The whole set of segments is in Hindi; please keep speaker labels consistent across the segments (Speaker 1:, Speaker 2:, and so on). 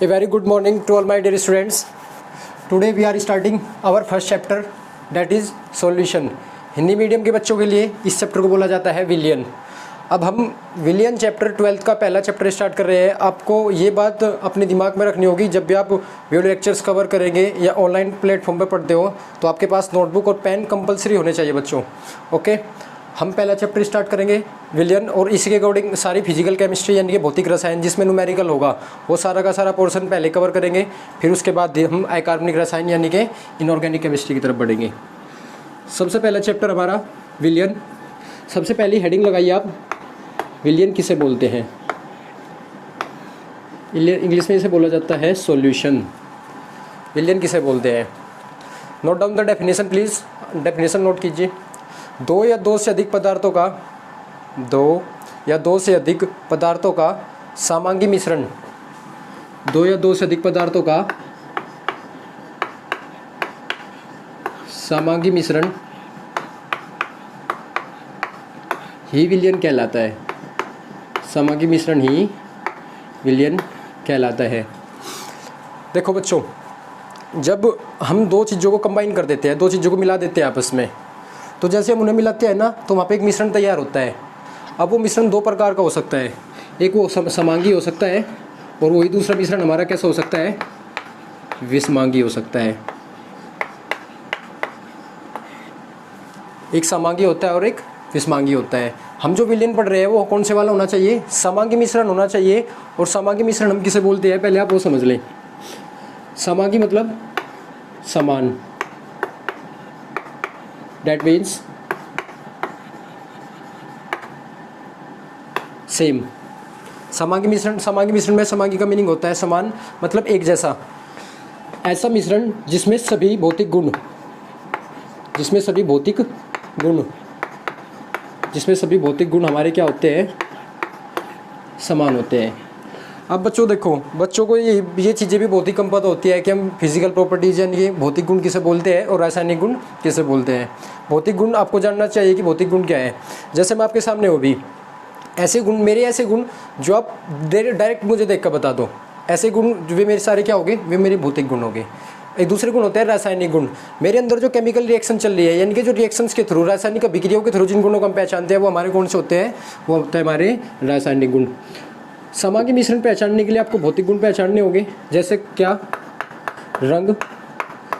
Speaker 1: A very good morning to all my dear students. Today we are starting our first chapter, that is solution. Hindi medium के बच्चों के लिए इस चैप्टर को बोला जाता है विलियन। अब हम विलियन चैप्टर 12th का पहला चैप्टर स्टार्ट कर रहे हैं। आपको ये बात अपने दिमाग में रखनी होगी, जब भी आप वीडियो लेक्चर्स कवर करेंगे या ऑनलाइन प्लेटफॉर्म पर पढ़ते हो तो आपके पास नोटबुक और पेन कंपलसरी होने चाहिए बच्चों। ओके, हम पहला चैप्टर स्टार्ट करेंगे विलियन, और इसी के अकॉर्डिंग सारी फिजिकल केमिस्ट्री यानी कि भौतिक रसायन जिसमें न्यूमेरिकल होगा वो सारा का सारा पोर्शन पहले कवर करेंगे। फिर उसके बाद हम अकार्बनिक रसायन यानी कि इनऑर्गेनिक केमिस्ट्री की तरफ बढ़ेंगे। सबसे पहला चैप्टर हमारा विलियन। सबसे पहली हेडिंग लगाइए आप, विलियन किसे बोलते हैं। इंग्लिश में इसे बोला जाता है सॉल्यूशन। विलियन किसे बोलते हैं, note down the definition please. Definition note कीजिए। दो या दो से अधिक पदार्थों का समांगी मिश्रण, दो या दो से अधिक पदार्थों का समांगी मिश्रण ही विलियन कहलाता है। समांगी मिश्रण ही विलियन कहलाता है। देखो बच्चों, जब हम दो चीज़ों को कंबाइन कर देते हैं, दो चीज़ों को मिला देते हैं आपस में, तो जैसे हम उन्हें मिलाते हैं ना तो वहाँ पे एक मिश्रण तैयार होता है। अब वो मिश्रण दो प्रकार का हो सकता है, एक वो समांगी हो सकता है और वही दूसरा मिश्रण हमारा कैसा हो सकता है, विषमांगी हो सकता है। एक समांगी होता है और एक विषमांगी होता है। हम जो विलियन पढ़ रहे हैं वो कौन से वाला होना चाहिए, समांगी मिश्रण होना चाहिए। और समांगी मिश्रण हम किसे बोलते हैं पहले आप वो समझ लें। समांगी मतलब समान, that means सेम। समांगी मिश्रण में समांगी का मीनिंग होता है समान, मतलब एक जैसा। ऐसा मिश्रण जिसमें सभी भौतिक गुण हमारे क्या होते हैं, समान होते हैं। अब बच्चों देखो, बच्चों को ये चीज़ें भी बहुत ही कम पता होती है कि हम फिजिकल प्रॉपर्टीज यानी कि भौतिक गुण किसे बोलते हैं और रासायनिक गुण किसे बोलते हैं। भौतिक गुण आपको जानना चाहिए कि भौतिक गुण क्या है। जैसे मैं आपके सामने हो भी, ऐसे गुण मेरे ऐसे गुण जो आप डायरेक्ट मुझे देख कर बता दो, ऐसे गुण वे मेरे सारे क्या होंगे, वे मेरे भौतिक गुण होंगे। एक दूसरे गुण होते हैं रासायनिक गुण। मेरे अंदर जो केमिकल रिएक्शन चल रही है यानी कि जो रिएक्शंस के थ्रू, रासायनिक अभिक्रियाओं के थ्रू जिन गुणों को हम पहचानते हैं वो हमारे कौन से होते हैं, वो होते हैं हमारे रासायनिक गुण। समांगी मिश्रण पहचानने के लिए आपको भौतिक गुण पहचानने होंगे, जैसे क्या, रंग,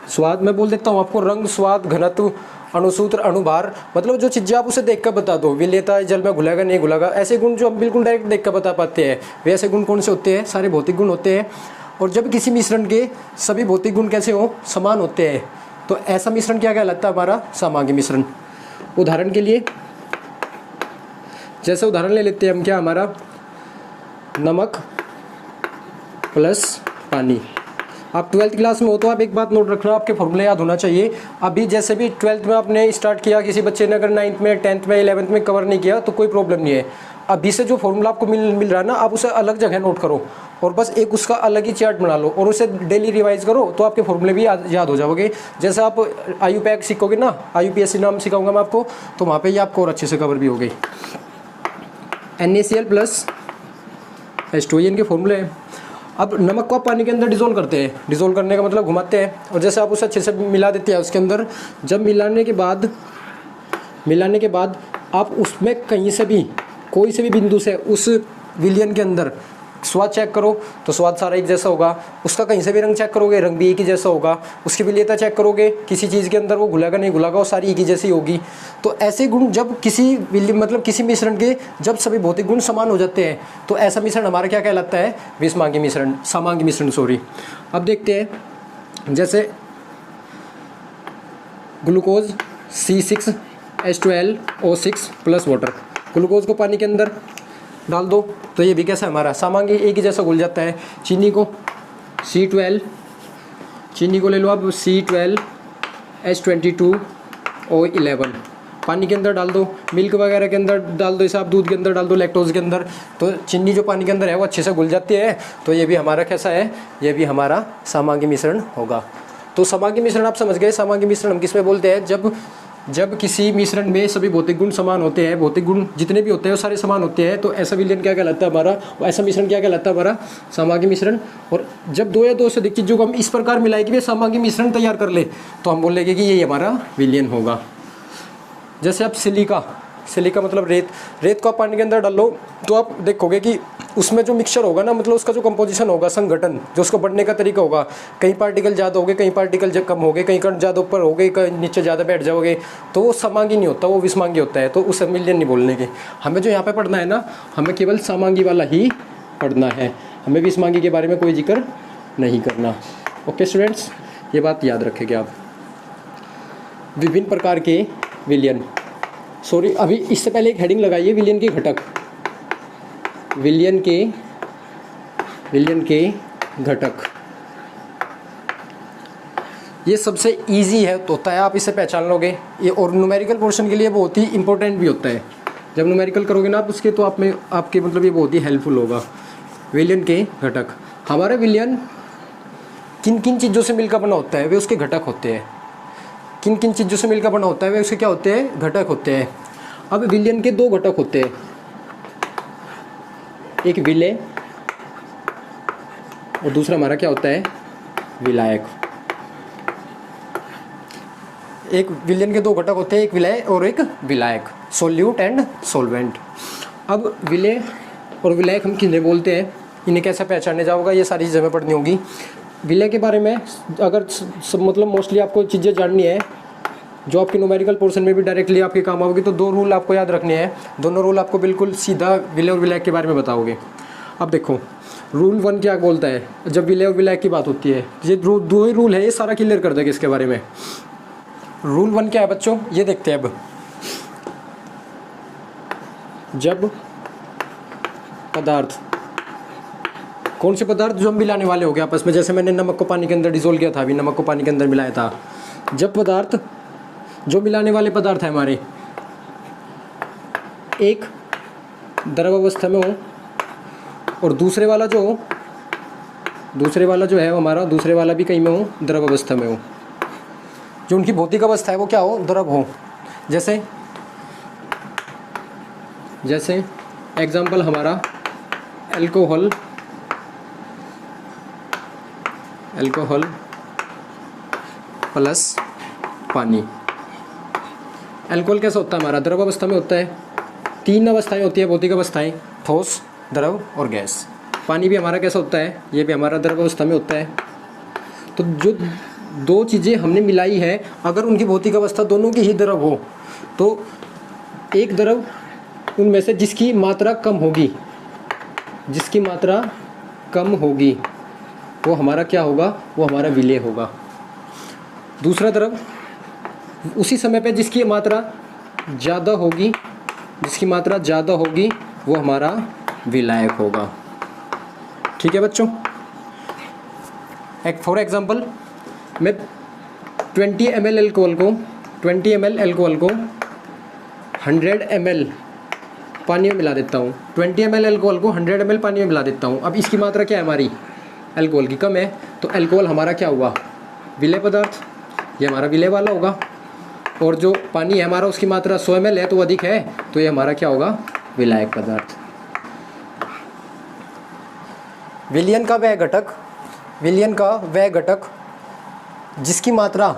Speaker 1: स्वाद। मैं बोल देता हूँ आपको, रंग, स्वाद, घनत्व, अणुसूत्र, अणुभार, मतलब जो चीज़ें आप उसे देखकर बता दो, विलेयता है, जल में घुलेगा नहीं घुलेगा, ऐसे गुण जो हम बिल्कुल डायरेक्ट देखकर बता पाते हैं, वे ऐसे गुण कौन से होते हैं, सारे भौतिक गुण होते हैं। और जब किसी मिश्रण के सभी भौतिक गुण कैसे हो, समान होते हैं, तो ऐसा मिश्रण क्या कहलाता है, हमारा समांगी मिश्रण। उदाहरण के लिए, जैसे उदाहरण ले लेते हैं हम, क्या हमारा नमक प्लस पानी। आप 12th क्लास में हो तो आप एक बात नोट रखना, आपके फॉर्मूले याद होना चाहिए। अभी जैसे भी 12th में आपने स्टार्ट किया, किसी बच्चे ने अगर 9th में, 10th में, 11th में कवर नहीं किया तो कोई प्रॉब्लम नहीं है। अभी से जो फॉर्मूला आपको मिल रहा है ना, आप उसे अलग जगह नोट करो और बस एक उसका अलग ही चार्ट बना लो और उसे डेली रिवाइज करो, तो आपके फॉर्मूले भी याद हो जाओगे। जैसे आप IUPAC सीखोगे ना, IUPAC नाम सिखाऊंगा मैं आपको, तो वहाँ पर ही आपको और अच्छे से कवर भी हो गई। NaCl प्लस H2O इनके फॉर्मूले हैं। अब नमक को आप पानी के अंदर डिज़ोल्व करते हैं, डिज़ोल्व करने का मतलब घुमाते हैं, और जैसे आप उसे अच्छे से मिला देते हैं उसके अंदर। जब मिलाने के बाद आप उसमें कहीं से भी, कोई से भी बिंदु से उस विलियन के अंदर स्वाद चेक करो तो स्वाद सारा एक जैसा होगा। उसका कहीं से भी रंग चेक करोगे, रंग भी एक ही जैसा होगा। उसकी विलेयता चेक करोगे, किसी चीज़ के अंदर वो घुलेगा नहीं घुलेगा, वो सारी एक ही जैसी होगी। तो ऐसे गुण जब किसी मिश्रण के जब सभी भौतिक गुण समान हो जाते हैं तो ऐसा मिश्रण हमारा क्या कहलाता है, विषमांगी मिश्रण, समांगी मिश्रण सॉरी। अब देखते हैं, जैसे glucose C6H12O6 plus water. Glucose को पानी के अंदर डाल दो तो ये भी कैसा हमारा समांगी, एक ही जैसा घुल जाता है। चीनी को चीनी को ले लो आप, C12H22O11 पानी के अंदर डाल दो, मिल्क वगैरह के अंदर डाल दो, इसे आप दूध के अंदर डाल दो, लैक्टोज के अंदर, तो चीनी जो पानी के अंदर है वो अच्छे से घुल जाती है। तो ये भी हमारा कैसा है, ये भी हमारा समांगी मिश्रण होगा। तो समांगी मिश्रण आप समझ गए। समांगी मिश्रण हम किस में बोलते हैं, जब जब किसी मिश्रण में सभी भौतिक गुण समान होते हैं, भौतिक गुण जितने भी होते हैं वो सारे समान होते हैं, तो ऐसा विलयन क्या कहलाता है हमारा, ऐसा मिश्रण क्या कहलाता है हमारा, समांगी मिश्रण। और जब दो या दो से अधिक चीज़ों को हम इस प्रकार मिलाए कि वे समांगी मिश्रण तैयार कर ले, तो हम बोलेंगे कि ये हमारा विलयन होगा। जैसे आप सिलिका मतलब रेत को आप पानी के अंदर डालो तो आप देखोगे कि उसमें जो मिक्सचर होगा ना, मतलब उसका जो कंपोजिशन होगा, संगठन जो उसको बढ़ने का तरीका होगा, कई पार्टिकल ज़्यादा हो गए, कई पार्टिकल कम हो गए, कई कण ज़्यादा ऊपर हो गए, कहीं नीचे ज़्यादा बैठ जाओगे, तो वो समांगी नहीं होता, वो विषमांगी होता है। तो उसे विलयन नहीं बोलने के। हमें जो यहाँ पर पढ़ना है ना, हमें केवल समांगी वाला ही पढ़ना है, हमें विषमांगी के बारे में कोई जिक्र नहीं करना। ओके स्टूडेंट्स, ये बात याद रखेंगे आप। विभिन्न प्रकार के विलयन, सॉरी अभी इससे पहले एक हेडिंग लगाइए, विलयन के घटक। विलयन के घटक, ये सबसे इजी है तो होता है, आप इसे पहचान लोगे ये। और न्यूमेरिकल पोर्शन के लिए बहुत ही इंपॉर्टेंट भी होता है। जब न्यूमेरिकल करोगे ना आप उसके, तो आप में आपके मतलब ये बहुत ही हेल्पफुल होगा। विलयन के घटक, हमारा विलयन किन किन चीज़ों से मिलकर बना होता है, वे उसके घटक होते हैं। किन किन चीज़ों से मिलकर बना होता है, वे उसके क्या होते हैं, घटक होते हैं। अब विलयन के दो घटक होते हैं, एक विलेय और दूसरा हमारा क्या होता है, विलायक। एक विलयन के दो घटक होते हैं, एक विलेय और एक विलायक, सोल्यूट एंड सोलवेंट। अब विलेय और विलायक हम किन्हें बोलते हैं, इन्हें कैसे पहचानने जाओगा, ये सारी चीज़ें हमें पढ़नी होगी। विलेय के बारे में अगर सब मतलब मोस्टली आपको चीज़ें जाननी है जो आपके न्यूमेरिकल पोर्शन में भी डायरेक्टली आपके काम आओगी, तो दो रूल आपको याद रखने हैं। दोनों रूल आपको बिल्कुल सीधा विलेय और विलायक के बारे में बताओगे। अब देखो रूल 1 क्या बोलता है, जब विलेय और विलायक की बात होती है, ये दो ही रूल है, ये सारा क्लियर कर देगा इसके बारे में। रूल 1 क्या है बच्चों, ये देखते हैं अब। जब पदार्थ, कौन से पदार्थ जो हम मिलाने वाले हो गए आपस में, जैसे मैंने नमक को पानी के अंदर डिसोल्व किया था, अभी नमक को पानी के अंदर मिलाया था। जब पदार्थ जो मिलाने वाले पदार्थ है हमारे, एक द्रव अवस्था में हो और दूसरे वाला जो है हमारा, दूसरे वाला भी कहीं में हो, द्रव अवस्था में हो, जो उनकी भौतिक अवस्था है वो क्या हो, द्रव हो। जैसे एग्जाम्पल हमारा अल्कोहल प्लस पानी। अल्कोहल कैसा होता है हमारा, द्रव अवस्था में होता है। 3 अवस्थाएं होती है भौतिक अवस्थाएं, ठोस, द्रव और गैस। पानी भी हमारा कैसा होता है, ये भी हमारा द्रव अवस्था में होता है। तो जो दो चीज़ें हमने मिलाई है, अगर उनकी भौतिक अवस्था दोनों की ही द्रव हो, तो एक द्रव उनमें से जिसकी मात्रा कम होगी वो हमारा क्या होगा, वो हमारा विलेय होगा। दूसरा द्रव उसी समय पे जिसकी मात्रा ज़्यादा होगी वो हमारा विलायक होगा। ठीक है बच्चों, फॉर एग्जांपल मैं 20 ml अल्कोहल को 100 ml पानी में मिला देता हूँ। 20 ml अल्कोहल को 100 ml पानी में मिला देता हूँ। अब इसकी मात्रा क्या है हमारी, अल्कोहल की कम है, तो अल्कोहल हमारा क्या हुआ, विलेय पदार्थ, ये हमारा विलेय वाला होगा। और जो पानी है हमारा उसकी मात्रा 100 ml है, तो अधिक है, तो ये हमारा क्या होगा, विलायक पदार्थ। विलयन का वह घटक जिसकी मात्रा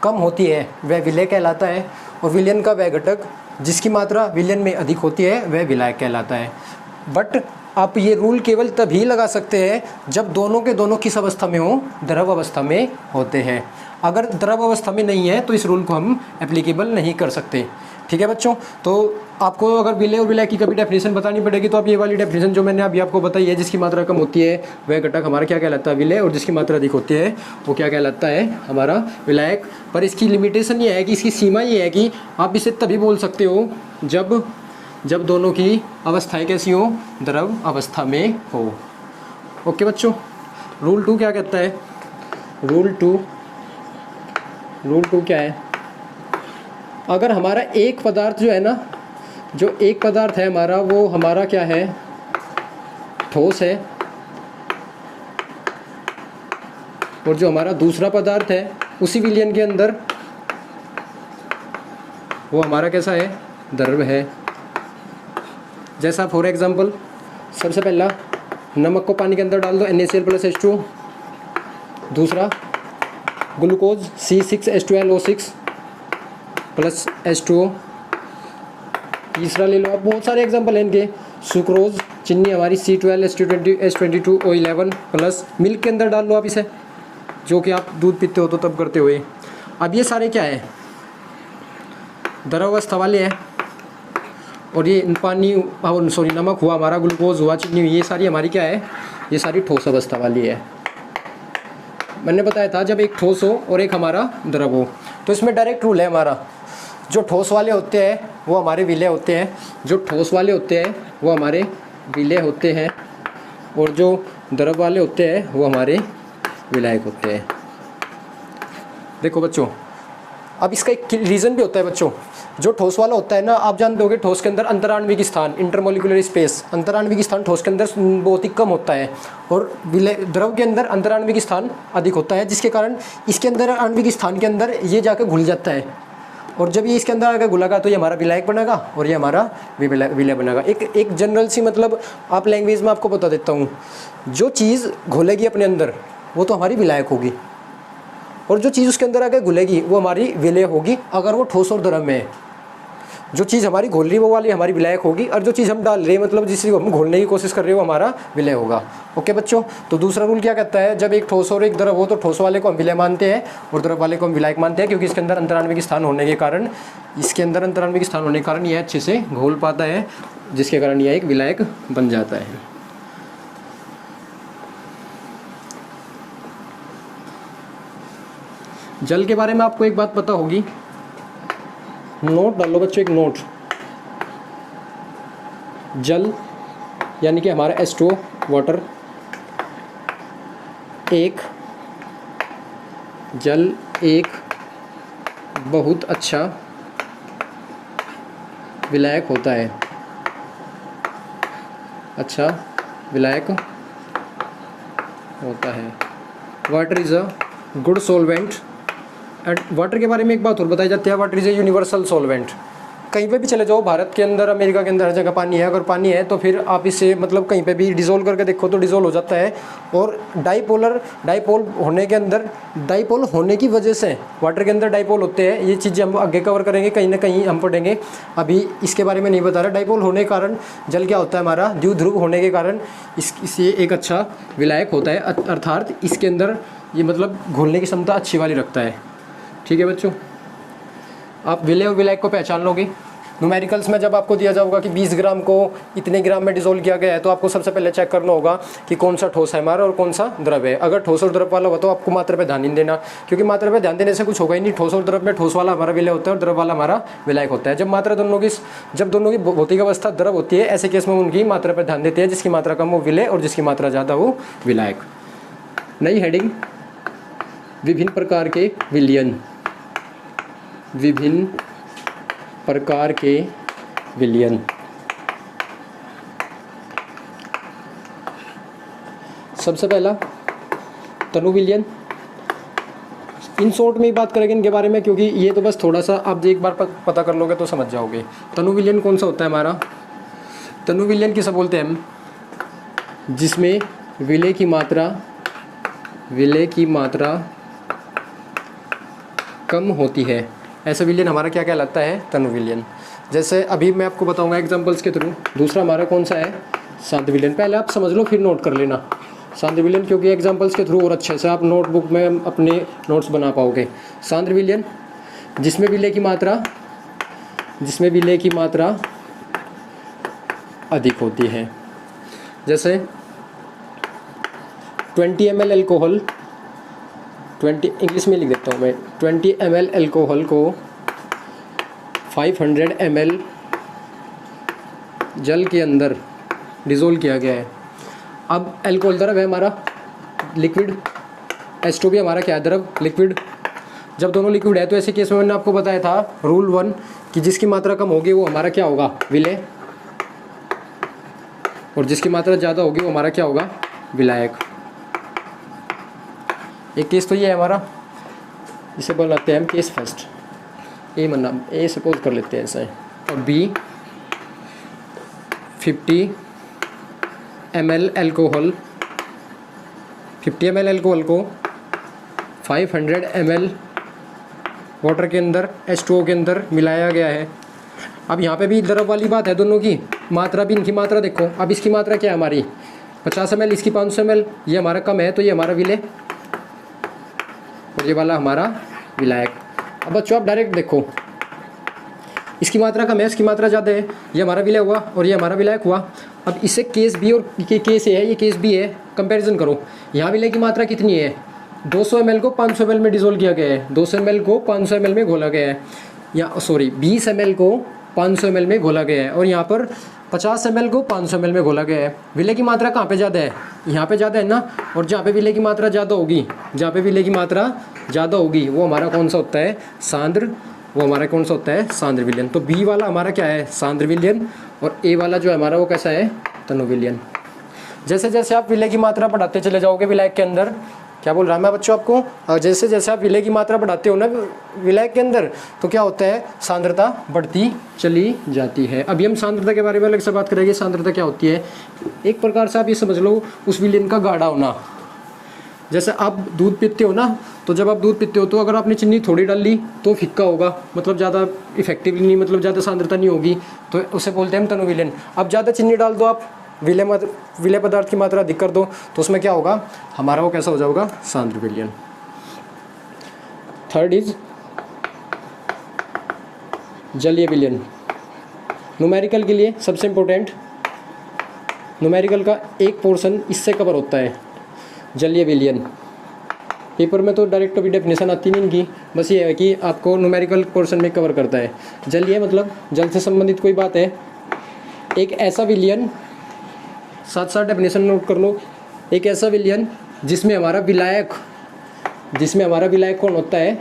Speaker 1: कम होती है वह विलेय कहलाता है, और विलयन का वह घटक जिसकी मात्रा विलयन में अधिक होती है वह विलायक कहलाता है। बट आप ये रूल केवल तभी लगा सकते हैं जब दोनों के दोनों किस अवस्था में हो, द्रव अवस्था में होते हैं। अगर द्रव अवस्था में नहीं है तो इस रूल को हम एप्लीकेबल नहीं कर सकते। ठीक है बच्चों, तो आपको अगर विलेय और विलायक की कभी डेफिनेशन बतानी पड़ेगी तो आप ये वाली डेफिनेशन जो मैंने अभी आपको बताई है, जिसकी मात्रा कम होती है वह घटक हमारा क्या कहलाता है, विलेय, और जिसकी मात्रा अधिक होती है वो क्या कहलाता है, हमारा विलायक। पर इसकी लिमिटेशन ये है कि इसकी सीमा ये है कि आप इसे तभी बोल सकते हो जब दोनों की अवस्थाएँ कैसी हो, द्रव अवस्था में हो। ओके बच्चों, रूल 2 क्या कहता है, रूल टू क्या है, अगर हमारा एक पदार्थ जो है ना, जो एक पदार्थ है हमारा, वो हमारा क्या है, ठोस है, और जो हमारा दूसरा पदार्थ है उसी विलयन के अंदर वो हमारा कैसा है, द्रव है। जैसा फॉर एग्जांपल सबसे पहला नमक को पानी के अंदर डाल दो NaCl + H2O, दूसरा ग्लूकोज C6H12O6 + H2O, तीसरा ले लो आप, बहुत सारे एग्जांपल हैं इनके, सुक्रोज चीनी हमारी C12H22O11 प्लस मिल्क के अंदर डाल लो आप इसे, जो कि आप दूध पीते हो तो तब करते हुए। अब ये सारे क्या है, द्रव अवस्था वाले हैं, और ये पानी सॉरी नमक हुआ हमारा, ग्लूकोज हुआ, चीनी हुई, ये सारी हमारी क्या है, ये सारी ठोस अवस्था वाली है। मैंने बताया था जब एक ठोस हो और एक हमारा द्रव हो, तो इसमें डायरेक्ट रूल है हमारा, जो ठोस वाले होते हैं वो हमारे विलय होते हैं, जो ठोस वाले होते हैं वो हमारे विलय होते हैं, और जो द्रव वाले होते हैं वो हमारे विलायक होते हैं। देखो बच्चों, अब इसका एक रीज़न भी होता है बच्चों, जो ठोस वाला होता है ना, आप जानते होगे ठोस के अंदर अंतराण्विक स्थान, इंटरमोलिकुलर स्पेस, अंतराण्विक स्थान ठोस के अंदर बहुत ही कम होता है, और द्रव के अंदर अंतराण्विक स्थान अधिक होता है, जिसके कारण इसके अंदर आणविक स्थान के अंदर ये जाकर घुल जाता है, और जब ये इसके अंदर आकर घुलेगा तो ये हमारा विलायक बनेगा और ये हमारा विलय बनेगा। एक जनरल सी मतलब आप लैंग्वेज में आपको बता देता हूँ, जो चीज़ घुलेगी अपने अंदर वो तो हमारी विलायक होगी, और जो चीज़ उसके अंदर आकर घुलेगी वो हमारी विलय होगी, अगर वो ठोस और द्रव में है। जो चीज़ हमारी घोल रही है वो वाली हमारी विलायक होगी, और जो चीज़ हम डाल रहे हैं मतलब जिस चीज़ को हम घोलने की कोशिश कर रहे हो वो हमारा विलय होगा। ओके बच्चों, तो दूसरा रूल क्या कहता है, जब एक ठोस और एक द्रव हो तो ठोस वाले को हम विलय मानते हैं और द्रव वाले को हम विलायक मानते हैं, क्योंकि इसके अंदर अंतराण्विक स्थान होने के कारण, यह अच्छे से घोल पाता है, जिसके कारण यह एक विलायक बन जाता है। जल के बारे में आपको एक बात पता होगी, नोट डालो बच्चों, एक नोट, जल यानी कि हमारा H2O वाटर, जल एक बहुत अच्छा विलायक होता है, अच्छा विलायक होता है। Water is a good solvent, and water के बारे में एक बात और बताई जाती है, water is a universal solvent. कहीं पे भी चले जाओ, भारत के अंदर, अमेरिका के अंदर, हर जगह पानी है, अगर पानी है तो फिर आप इसे मतलब कहीं पे भी डिज़ोल्व करके देखो तो डिज़ोल्व हो जाता है। और डाइपोल होने की वजह से वाटर के अंदर डाइपोल होते हैं, ये चीज़ें हम आगे कवर करेंगे, कहीं ना कहीं हम पढ़ेंगे, अभी इसके बारे में नहीं बता रहा। डाइपोल होने के कारण जल क्या होता है हमारा, द्विध्रुव होने के कारण इससे एक अच्छा विलायक होता है, अर्थात इसके अंदर ये मतलब घुलने की क्षमता अच्छी वाली रखता है। ठीक है बच्चों, आप विलय और विलायक को पहचान लोगे। न्यूमेरिकल्स में जब आपको दिया जाएगा कि 20 ग्राम को इतने ग्राम में डिसोल्व किया गया है, तो आपको सबसे पहले चेक करना होगा कि कौन सा ठोस है हमारा और कौन सा द्रव है। अगर ठोस और द्रव वाला हो तो आपको मात्रा पे ध्यान नहीं देना, क्योंकि मात्रा पे ध्यान देने से कुछ होगा ही नहीं। ठोस और द्रव में ठोस वाला हमारा विलय होता है और द्रव वाला हमारा विलायक होता है। जब दोनों की भौतिक अवस्था द्रव होती है, ऐसे केस में उनकी मात्रा पर ध्यान देते हैं, जिसकी मात्रा कम हो विलय और जिसकी मात्रा ज़्यादा हो विलायक। नई हेडिंग, विभिन्न प्रकार के विलयन, विभिन्न प्रकार के विलयन। सबसे पहला तनु विलयन। इन शॉर्ट में ही बात करेंगे इनके बारे में, क्योंकि ये तो बस थोड़ा सा आप एक बार पता कर लोगे तो समझ जाओगे। तनु विलयन कौन सा होता है हमारा, तनु विलयन किसे बोलते हैं हम, जिसमें विलय की मात्रा कम होती है, ऐसा विलयन हमारा क्या कहलाता है, तनु विलयन। जैसे अभी मैं आपको बताऊंगा एग्जांपल्स के थ्रू। दूसरा हमारा कौन सा है, शांत विलयन। पहले आप समझ लो फिर नोट कर लेना शांत विलयन, क्योंकि एग्जांपल्स के थ्रू और अच्छे से आप नोटबुक में अपने नोट्स बना पाओगे। शांत विलयन, जिसमें विलय की मात्रा अधिक होती है। जैसे 20 ml एल्कोहल, 20 इंग्लिश में लिख देता हूँ मैं, 20 ml एल्कोहल को 500 ml जल के अंदर डिज़ोल्व किया गया है। अब एल्कोहल द्रव है हमारा, लिक्विड, H2 भी हमारा क्या है, द्रव, लिक्विड। जब दोनों लिक्विड है तो ऐसे केस में मैंने आपको बताया था रूल 1 कि जिसकी मात्रा कम होगी वो हमारा क्या होगा, विलय, और जिसकी मात्रा ज़्यादा होगी वो हमारा क्या होगा, विलायक। एक केस तो ये है हमारा, इसे बनाते हैं हम केस फर्स्ट। ए मना ए सपोज कर लेते हैं ऐसा है, और B 50 ml alcohol, 50 ml alcohol को 500 ml वाटर के अंदर H2O के अंदर मिलाया गया है। अब यहाँ पे भी द्रव वाली बात है, दोनों की मात्रा भी, इनकी मात्रा देखो। अब इसकी मात्रा क्या है हमारी 50 ml, इसकी 500 ml, ये हमारा कम है तो ये हमारा विलेय और ये वाला हमारा विलायक। अब बच्चों आप डायरेक्ट देखो, इसकी मात्रा कम है, इसकी मात्रा ज़्यादा है, ये हमारा विलय हुआ और ये हमारा विलायक हुआ। अब इससे केस बी और केस ए है, ये केस बी है, कंपैरिजन करो। यहाँ विलय की मात्रा कितनी है 200 ml को 500 ml में डिज़ोल्व किया गया है, 200 ml को 500 ml में घोला गया है, या सॉरी 20 ml को 500 ml में घोला गया है, और यहाँ पर 50 ml को 500 ml में घोला गया है। विलय की मात्रा कहाँ पे ज़्यादा है, यहाँ पे ज़्यादा है ना। और जहाँ पे विलय की मात्रा ज़्यादा होगी, जहाँ पे विलय की मात्रा ज़्यादा होगी वो हमारा कौन सा होता है सांद्र, वो हमारा कौन सा होता है सांद्र विलयन। तो बी वाला हमारा क्या है सांद्र विलयन, और ए वाला जो है हमारा वो कैसा है तनु विलयन। जैसे जैसे आप विलय की मात्रा बढ़ाते चले जाओगे विलायक के अंदर, क्या बोल रहा है मैं बच्चों आपको, और जैसे जैसे आप विलय की मात्रा बढ़ाते हो ना विलायक के अंदर, तो क्या होता है सांद्रता बढ़ती चली जाती है। अभी हम सांद्रता के बारे में अलग से बात करेंगे। सांद्रता क्या होती है, एक प्रकार से आप ये समझ लो उस विलयन का गाढ़ा होना। जैसे आप दूध पीते हो ना, तो जब आप दूध पीते हो तो अगर आपने चीनी थोड़ी डाल ली तो फिक्का होगा, मतलब ज़्यादा इफेक्टिवली नहीं, मतलब ज़्यादा सांद्रता नहीं होगी, तो उसे बोलते हैं हम तनु विलयन। अब ज़्यादा चीनी डाल दो आप, विलय पदार्थ की मात्रा अधिक कर दो, तो उसमें क्या होगा हमारा वो कैसा हो जाएगा सांद्र विलयन। थर्ड इज जलीय विलयन। न्यूमेरिकल के लिए सबसे इम्पोर्टेंट, न्यूमेरिकल का एक पोर्शन इससे कवर होता है जलीय विलयन। पेपर में तो डायरेक्ट कभी डेफिनेशन आती नहीं इनकी, बस ये है कि आपको न्यूमेरिकल पोर्शन में कवर करता है। जलीय मतलब जल से संबंधित कोई बात है, एक ऐसा विलयन, साथ साथ डेफिनेशन नोट कर लो, एक ऐसा विलयन जिसमें हमारा विलायक, कौन होता है,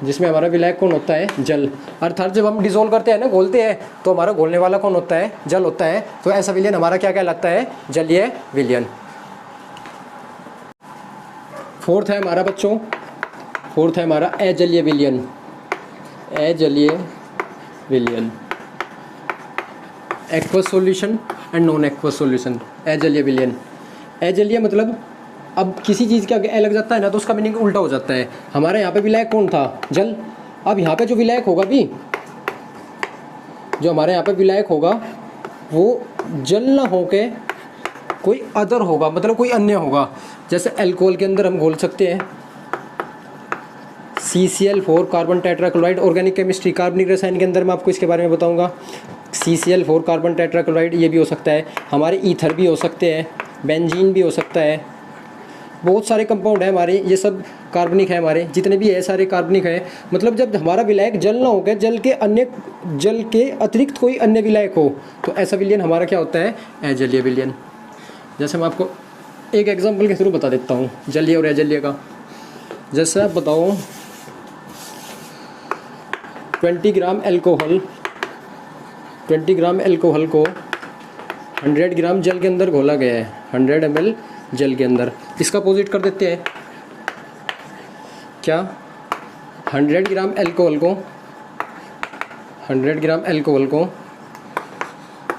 Speaker 1: जिसमें हमारा विलायक कौन होता है जल। अर्थात जब हम डिसोल्व करते हैं ना, घोलते हैं, तो हमारा घोलने वाला कौन होता है जल होता है। तो ऐसा विलयन हमारा क्या कहलाता है जलीय विलयन। फोर्थ है हमारा बच्चों, फोर्थ है हमारा अजलीय विलयन। अजलीय विलयन, aqueous solution and non aqueous solution. अजलीय विलयन, अजलीय मतलब अब किसी चीज़ के आगे लग जाता है ना तो उसका मीनिंग उल्टा हो जाता है। हमारे यहाँ पे विलायक कौन था जल, अब यहाँ पे जो विलायक होगा भी, जो हमारे यहाँ पे विलायक होगा वो जल ना होके कोई अदर होगा, मतलब कोई अन्य होगा। जैसे अल्कोहल के अंदर हम घोल सकते हैं CCl4 carbon tetrachloride, organic chemistry कार्बनिक रसायन के अंदर मैं आपको इसके बारे में बताऊंगा। CCl4 कार्बन टेट्राक्लोराइड ये भी हो सकता है, हमारे ईथर भी हो सकते हैं, बेंजीन भी हो सकता है, बहुत सारे कंपाउंड है हमारे, ये सब कार्बनिक है, हमारे जितने भी है सारे कार्बनिक है। मतलब जब हमारा विलायक जल ना होकर जल के अतिरिक्त कोई अन्य विलायक हो, तो ऐसा विलयन हमारा क्या होता है अजलीय विलयन। जैसे मैं आपको एक एग्जांपल के थ्रू बता देता हूँ जलीय और अजलीय का। जैसे आप बताओ 20 ग्राम एल्कोहल, 20 ग्राम एल्कोहल को 100 ग्राम जल के अंदर घोला गया है, 100 ml जल के अंदर। इसका अपोजिट कर देते हैं क्या, 100 ग्राम एल्कोहल को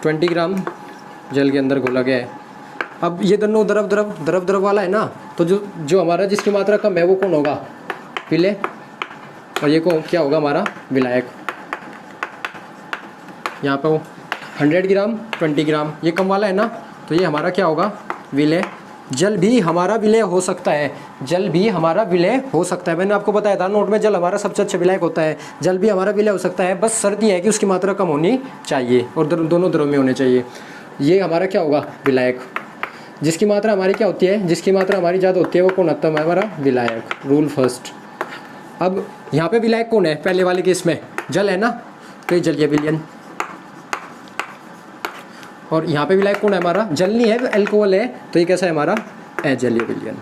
Speaker 1: 20 ग्राम जल के अंदर घोला गया है। अब ये दोनों द्रव वाला है ना, तो जो हमारा जिसकी मात्रा कम है वो कौन होगा विलय, और ये कौन क्या होगा हमारा विलायक। यहाँ पे वो 100 ग्राम 20 ग्राम ये कम वाला है ना, तो ये हमारा क्या होगा विलय। जल भी हमारा विलय हो सकता है, जल भी हमारा विलय हो सकता है। मैंने आपको बताया था नोट में, जल हमारा सबसे अच्छा विलायक होता है, जल भी हमारा विलय हो सकता है, बस शर्त यह है कि उसकी मात्रा कम होनी चाहिए और दोनों द्रव में होने चाहिए। ये हमारा क्या होगा विलायक। जिसकी मात्रा हमारी क्या होती है, जिसकी मात्रा हमारी ज़्यादा होती है वो कौन होता है हमारा विलायक। Rule first. अब यहाँ पे विलायक कौन है, पहले वाले केस में जल है ना, तो ये जलीय विलयन। और यहाँ पे विलायक कौन है हमारा, जल नहीं है, अल्कोहल है, तो ये कैसा है हमारा अजलीय विलयन।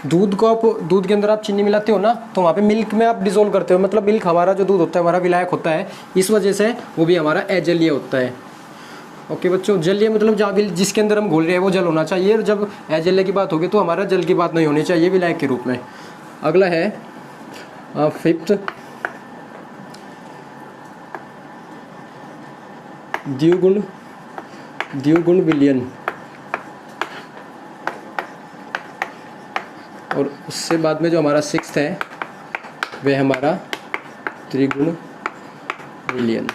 Speaker 1: दूध को आप दूध के अंदर आप चीनी मिलाते हो ना, तो वहाँ पे मिल्क में आप डिसोल्व करते हो, मतलब मिल्क हमारा जो दूध होता है हमारा विलायक होता है, इस वजह से वो भी हमारा अजलीय होता है। ओके बच्चों, जलीय मतलब जहाँ भी जिसके अंदर हम घोल रहे हैं वो जल होना चाहिए, और जब अजलीय की बात होगी तो हमारा जल की बात नहीं होनी चाहिए विलायक के रूप में। अगला है फिफ्थ द्विगुण विलयन, और उससे बाद में जो हमारा सिक्स्थ है वह हमारा त्रिगुण विलयन।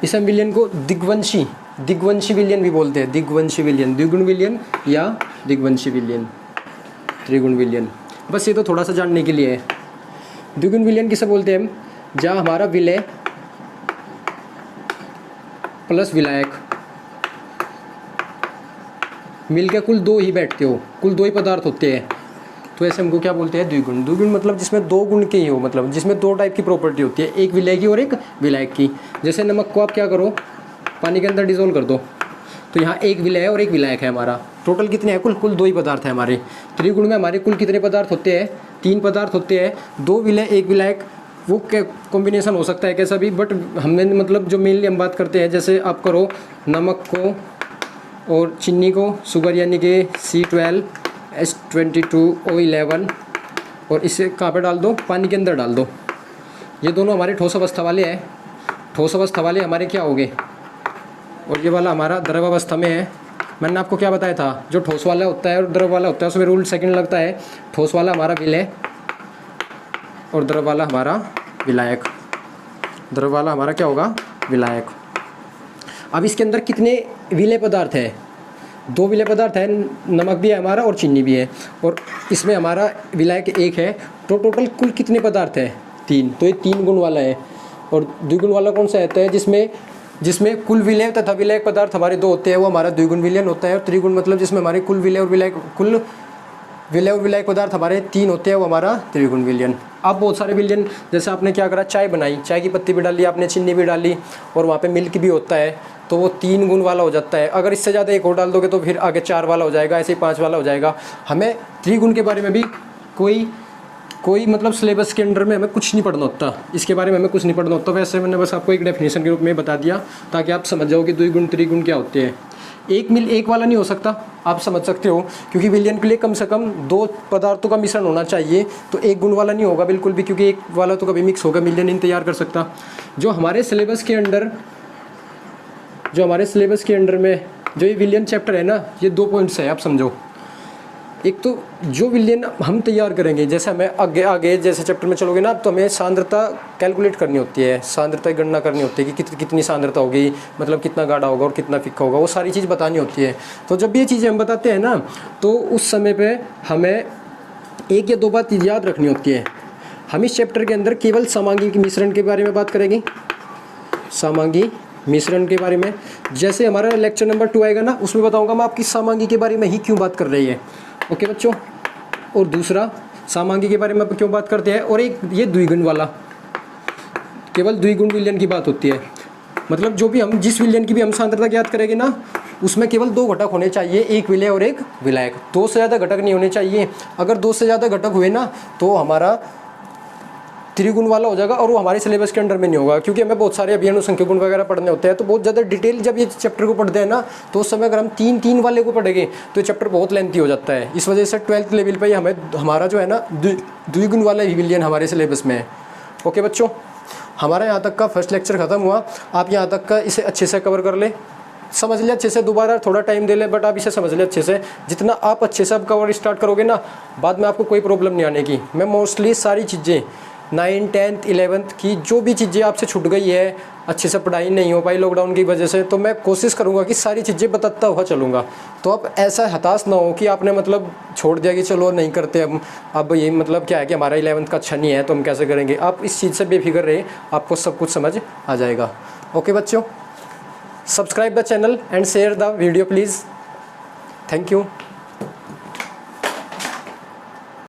Speaker 1: इस हम विलयन को दिग्वंशी विलयन भी बोलते हैं। दिग्वंशी विलयन, द्विगुण विलयन या दिग्वंशी विलयन, त्रिगुण विलयन। बस ये तो थोड़ा सा जानने के लिए है। द्विगुण विलयन किसे बोलते हैं हम? जहाँ हमारा विलय प्लस विलायक मिलकर कुल दो ही बैठते हो, कुल दो ही पदार्थ होते हैं, तो ऐसे हमको क्या बोलते हैं? द्विगुण। द्विगुण मतलब जिसमें दो गुण के ही हो, मतलब जिसमें दो टाइप की प्रॉपर्टी होती है, एक विलय की और एक विलायक की। जैसे नमक को आप क्या करो, पानी के अंदर डिजोल्व कर दो, तो यहाँ एक विलय और एक विलायक है हमारा। टोटल कितने हैं? कुल दो ही पदार्थ है हमारे। त्रिगुण में हमारे कुल कितने पदार्थ होते हैं? 3 पदार्थ होते हैं, 2 विलय 1 विलायक। वो कॉम्बिनेशन हो सकता है कैसा भी, बट हमने मतलब जो मेनली हम बात करते हैं, जैसे आप करो नमक को और चीनी को, शुगर यानी कि C12 H22 O11, और इसे कहाँ पे डाल दो? पानी के अंदर डाल दो। ये दोनों हमारे ठोस अवस्था वाले हैं। ठोस अवस्था वाले हमारे क्या हो गए, और ये वाला हमारा द्रव अवस्था में है। मैंने आपको क्या बताया था, जो ठोस वाला होता है और द्रव वाला होता है उसमें रूल सेकंड लगता है। ठोस वाला हमारा विलय और द्रव वाला हमारा विलायक। द्रव वाला हमारा क्या होगा? विलायक। अब इसके अंदर कितने विलय पदार्थ है? 2 विलय पदार्थ है, नमक भी है हमारा और चीनी भी है, और इसमें हमारा विलायक 1 है। तो टोटल कुल कितने पदार्थ है? 3। तो ये 3 गुण वाला है। और द्विगुण वाला कौन सा रहता है? जिसमें कुल विलय तथा विलायक पदार्थ हमारे 2 होते हैं, वो हमारा द्विगुण विलयन होता है। और त्रिगुण मतलब जिसमें हमारे कुल विलय और विलायक पदार्थ हमारे 3 होते हैं, वो हमारा त्रिगुण विलयन। अब बहुत सारे विलयन, जैसे आपने क्या करा, चाय बनाई, चाय की पत्ती भी डाली आपने, चीनी भी डाली, और वहाँ पे मिल्क भी होता है, तो वो 3 गुण वाला हो जाता है। अगर इससे ज़्यादा एक और डाल दोगे तो फिर आगे 4 वाला हो जाएगा, ऐसे ही 5 वाला हो जाएगा। हमें त्रिगुण के बारे में भी कोई मतलब सिलेबस के अंडर में हमें कुछ नहीं पढ़ना होता, इसके बारे में हमें कुछ नहीं पढ़ना होता। वैसे मैंने बस आपको एक डेफिनेशन के रूप में बता दिया ताकि आप समझ जाओ कि द्विगुण त्रिगुण क्या होते हैं। एक वाला नहीं हो सकता, आप समझ सकते हो, क्योंकि विलयन के लिए कम से कम 2 पदार्थों का मिश्रण होना चाहिए। तो एक गुण वाला नहीं होगा बिल्कुल भी, क्योंकि एक वाला तो कभी मिक्स होगा, विलयन नहीं तैयार कर सकता। जो हमारे सिलेबस के अंडर में जो ये विलयन चैप्टर है ना, ये 2 पॉइंट्स है, आप समझो। एक तो जो विलयन हम तैयार करेंगे, जैसे हमें आगे जैसे चैप्टर में चलोगे ना, तो हमें सांद्रता कैलकुलेट करनी होती है, सांद्रता की गणना करनी होती है कि कितनी सांद्रता होगी, मतलब कितना गाढ़ा होगा और कितना फिक्का होगा, वो सारी चीज़ बतानी होती है। तो जब ये चीज़ें हम बताते हैं ना, तो उस समय पे हमें 1 या 2 बात याद रखनी होती है। हम इस चैप्टर के अंदर केवल समांगी मिश्रण के बारे में बात करेंगे, समांगी मिश्रण के बारे में। जैसे हमारा लेक्चर नंबर 2 आएगा ना, उसमें बताऊँगा मैं आपकी समांगी के बारे में ही क्यों बात कर रही है। ओके बच्चों। और दूसरा, समांगी के बारे में आप क्यों बात करते हैं, और एक ये द्विगुण वाला, केवल द्विगुण विलयन की बात होती है। मतलब जो भी हम जिस विलयन की भी हम सांद्रता ज्ञात करेंगे ना, उसमें केवल 2 घटक होने चाहिए, एक विलय और एक विलायक। 2 से ज़्यादा घटक नहीं होने चाहिए। अगर 2 से ज़्यादा घटक हुए ना, तो हमारा त्रिगुण वाला हो जाएगा, और वो हमारे सिलेबस के अंडर में नहीं होगा, क्योंकि हमें बहुत सारे अभिन्न संख्या गुण वगैरह पढ़ने होते हैं। तो बहुत ज़्यादा डिटेल जब ये चैप्टर को पढ़ते हैं ना, तो उस समय अगर हम 3 वाले को पढ़ेंगे तो ये चैप्टर बहुत लेंथी हो जाता है। इस वजह से 12th लेवल पर ही हमारा जो है ना द्विगुण वाला ही विलयन हमारे सिलेबस में है। ओके बच्चों, हमारा यहाँ तक का फर्स्ट लेक्चर ख़त्म हुआ। आप यहाँ तक का इसे अच्छे से कवर कर ले, समझ ले अच्छे से, दोबारा थोड़ा टाइम दे ले, बट आप इसे समझ ले अच्छे से। जितना आप अच्छे से अब कवर स्टार्ट करोगे ना, बाद में आपको कोई प्रॉब्लम नहीं आने की। मैं मोस्टली सारी चीज़ें 9th 10th 11th की जो भी चीज़ें आपसे छूट गई है, अच्छे से पढ़ाई नहीं हो पाई लॉकडाउन की वजह से, तो मैं कोशिश करूँगा कि सारी चीज़ें बताता हुआ चलूँगा। तो अब ऐसा हताश ना हो कि आपने मतलब छोड़ दिया कि चलो नहीं करते अब ये मतलब क्या है कि हमारा 11th का अच्छा नहीं है तो हम कैसे करेंगे। आप इस चीज़ से बेफिक्र रहे, आपको सब कुछ समझ आ जाएगा। ओके बच्चों, subscribe the channel and share the video please. Thank you.